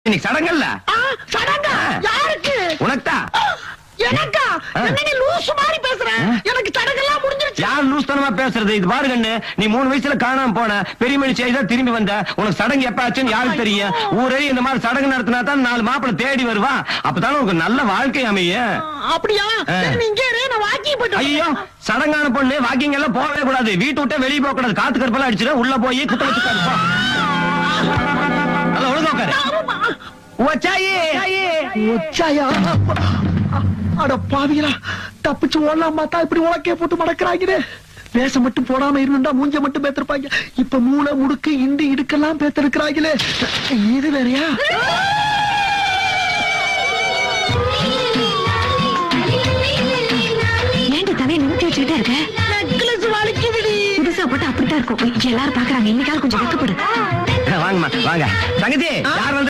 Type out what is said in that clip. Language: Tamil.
இன்னைக்கு சடங்கல்ல சடங்கா யாருக்கு? உனக்குதான். எனக்கா? என்ன நீ லூசு மாதிரி பேசுற? எனக்கு சடங்கெல்லாம் முடிஞ்சிருச்சு. யார் லூஸ்தனமா பேசுறது? இது பாரு கண்ணு, நீ 3 வயசுல காணாம போன, பெரிய மணி செய்தா திரும்பி வந்த. உனக்கு சடங்கு எப்ப ஆச்சுன்னு யாருக்கு தெரியும்? ஊரே இந்த மாதிரி சடங்கு நடத்தினா தான் 4 மாப்பிள்ளை தேடி வருவா. அப்பதானே உனக்கு நல்ல வாழ்க்கை அமையும். அப்படியா? சரி, நீ இங்கே இரு, நான் வாக்கிங் போயிட்டு ஐயோ, சடங்கான பொண்ணு வாக்கிங் எல்லாம் போகவே கூடாது. வீட்டு விட்டு வெளியே போக கூடாது. காத்து கருப்பெல்லாம் அடிச்சிட உள்ள போய் குத்த வச்சுக்காரு. நல்லா ஒழுங்கா உட்காரு. உச்சாயா? அட பாவிகளா, தப்பிச்சு ஓடலாம் பார்த்தா இப்படி உலக்கே போட்டு மடக்குறாங்க. வேஷம் மட்டும் போடாம இருந்தா மூஞ்ச மட்டும் பேத்திருப்பாங்க. இப்ப மூளை முடுக்கு இண்டு இடுக்கெல்லாம் பேத்திருக்கிறாங்களே. இது வேறையா? ஏன்டி தலையை நிறுத்தி வச்சுக்கிட்டே இருக்க? நெக்லஸ் வலிக்குதுடி. புதுசா போட்டு அப்படித்தான் இருக்கும். எல்லாரும் பாக்குறாங்க. இன்னைக்காவது கொஞ்சம் வெக்கப்படு. வாங்கம்மா வாங்க. தங்கச்சி யார் வந்து